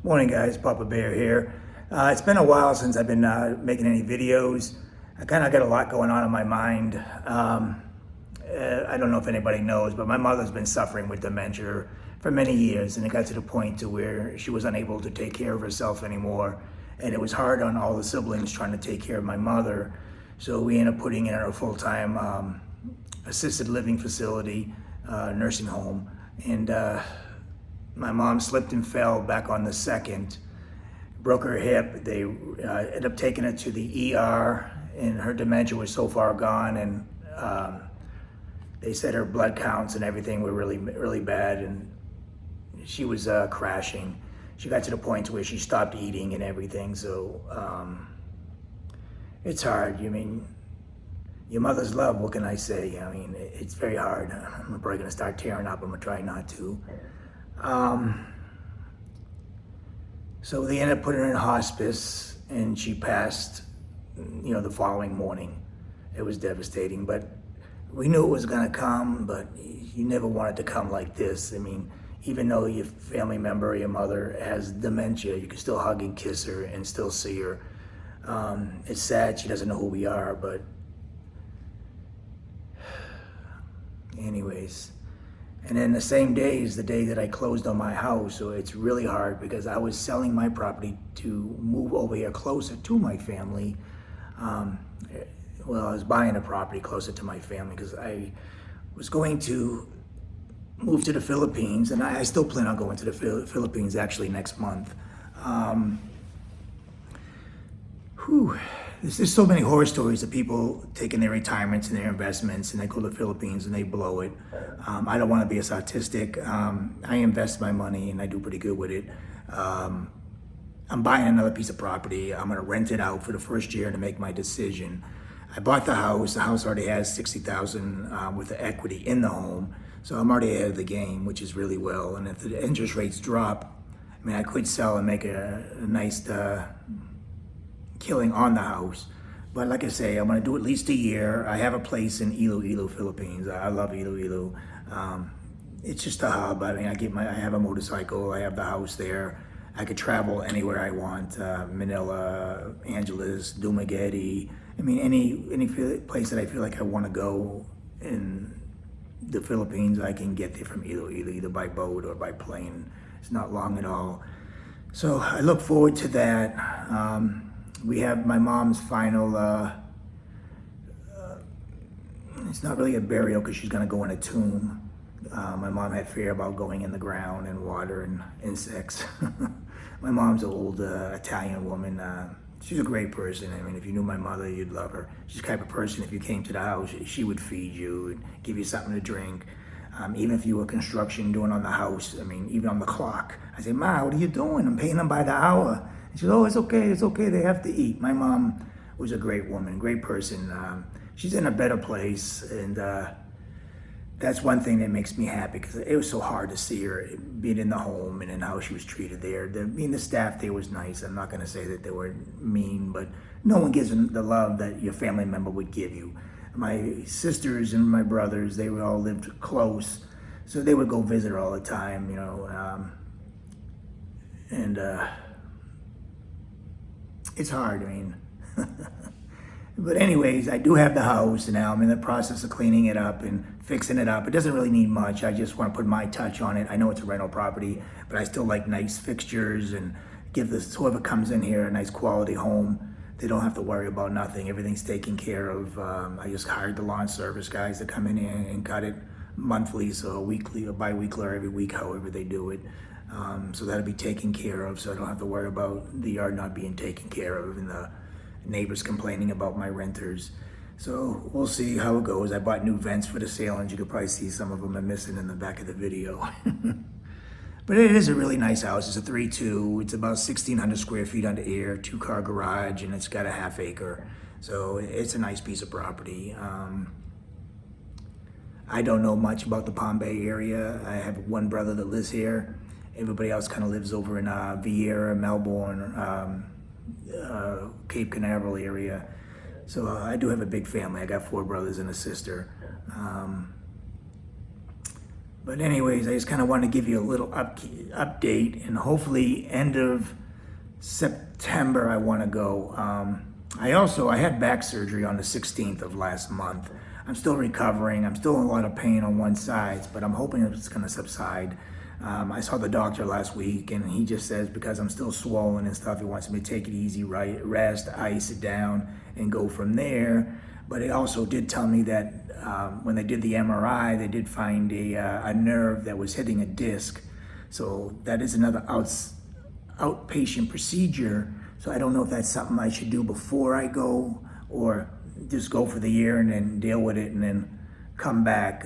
Morning guys, Papa Bear here. It's been a while since I've been making any videos. I kind of got a lot going on in my mind. I don't know if anybody knows, but my mother's been suffering with dementia for many years, and it got to the point to where she was unable to take care of herself anymore. And it was hard on all the siblings trying to take care of my mother. So we ended up putting her in a full-time assisted living facility, nursing home. And my mom slipped and fell back on the 2nd, broke her hip. They ended up taking her to the ER, and her dementia was so far gone, and they said her blood counts and everything were really, really bad, and she was crashing. She got to the point where she stopped eating and everything, so it's hard. I mean, your mother's love, what can I say? I mean, it's very hard. I'm probably gonna start tearing up. I'm gonna try not to. So they ended up putting her in hospice, and she passed, the following morning. It was devastating, but we knew it was gonna come, but you never wanted to come like this. I mean, even though your family member or your mother has dementia, you can still hug and kiss her and still see her. It's sad she doesn't know who we are, but anyways. And then the same day is the day that I closed on my house, so it's really hard because I was selling my property to move over here closer to my family. Well, I was buying a property closer to my family because I was going to move to the Philippines, and I still plan on going to the Philippines actually next month. There's so many horror stories of people taking their retirements and their investments, and they go to the Philippines and they blow it. I don't want to be a statistic. I invest my money and I do pretty good with it. I'm buying another piece of property. I'm going to rent it out for the first year to make my decision. I bought the house. The house already has $60,000 worth of equity in the home, so I'm already ahead of the game, which is really well. And if the interest rates drop, I mean, I could sell and make a nice killing on the house. But like I say, I'm gonna do at least a year. I have a place in Iloilo, Philippines. I love Iloilo. It's just a hub. I mean, I have a motorcycle. I have the house there. I could travel anywhere I want. Manila, Angeles, Dumaguete. I mean, any place that I feel like I want to go in the Philippines, I can get there from Iloilo, either by boat or by plane. It's not long at all. So I look forward to that. We have my mom's final, it's not really a burial because she's gonna go in a tomb. My mom had fear about going in the ground and water and insects. My mom's an old Italian woman. She's a great person. I mean, if you knew my mother, you'd love her. She's the type of person, if you came to the house, she would feed you and give you something to drink. Even if you were construction doing on the house, I mean, even on the clock. I say, Ma, what are you doing? I'm paying them by the hour. And she said, oh, it's okay, they have to eat. My mom was a great woman, great person. She's in a better place, and that's one thing that makes me happy because it was so hard to see her being in the home and how she was treated there. The staff there was nice. I'm not gonna say that they were mean, but no one gives them the love that your family member would give you. My sisters and my brothers, they all lived close, so they would go visit her all the time, it's hard, I mean. But anyways, I do have the house now. I'm in the process of cleaning it up and fixing it up. It doesn't really need much. I just want to put my touch on it. I know it's a rental property, but I still like nice fixtures and give whoever comes in here a nice quality home. They don't have to worry about nothing. Everything's taken care of. I just hired the lawn service guys to come in here and cut it monthly, so weekly or bi-weekly or every week, however they do it. So that'll be taken care of, so I don't have to worry about the yard not being taken care of and the neighbors complaining about my renters. So we'll see how it goes. I bought new vents for the sale, and you could probably see some of them are missing in the back of the video. But it is a really nice house. It's a 3-2. It's about 1,600 square feet under air, 2-car garage, and it's got a ½ acre. So it's a nice piece of property. I don't know much about the Palm Bay area. I have one brother that lives here. Everybody else kind of lives over in Vieira, Melbourne, Cape Canaveral area. So I do have a big family. I got 4 brothers and a sister. But anyways, I just kind of want to give you a little update, and hopefully end of September I want to go. I had back surgery on the 16th of last month. I'm still recovering. I'm still in a lot of pain on one side, but I'm hoping it's going to subside. I saw the doctor last week, and he just says because I'm still swollen and stuff, he wants me to take it easy, right, rest, ice it down, and go from there. But he also did tell me that when they did the MRI, they did find a nerve that was hitting a disc. So that is another outpatient procedure. So I don't know if that's something I should do before I go, or just go for the year and then deal with it and then come back.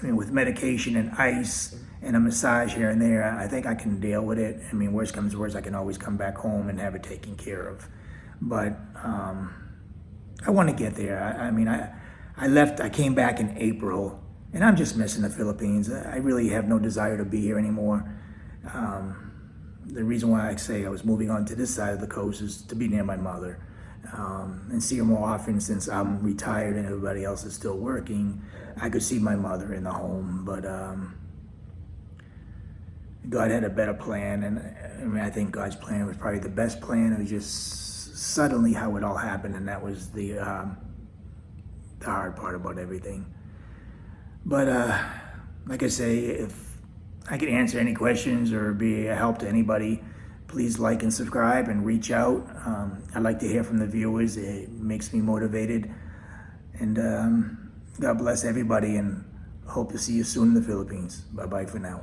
With medication and ice and a massage here and there, I think I can deal with it. Worst comes to worst, I can always come back home and have it taken care of. But I want to get there. I came back in April, and I'm just missing the Philippines. I really have no desire to be here anymore. The reason why I say I was moving on to this side of the coast is to be near my mother and see her more often. Since I'm retired and everybody else is still working, I could see my mother in the home. But God had a better plan, and I think God's plan was probably the best plan. It was just suddenly how it all happened, and that was the hard part about everything. But like I say, if I can answer any questions or be a help to anybody, please like and subscribe and reach out. I'd like to hear from the viewers. It makes me motivated. And God bless everybody, and hope to see you soon in the Philippines. Bye-bye for now.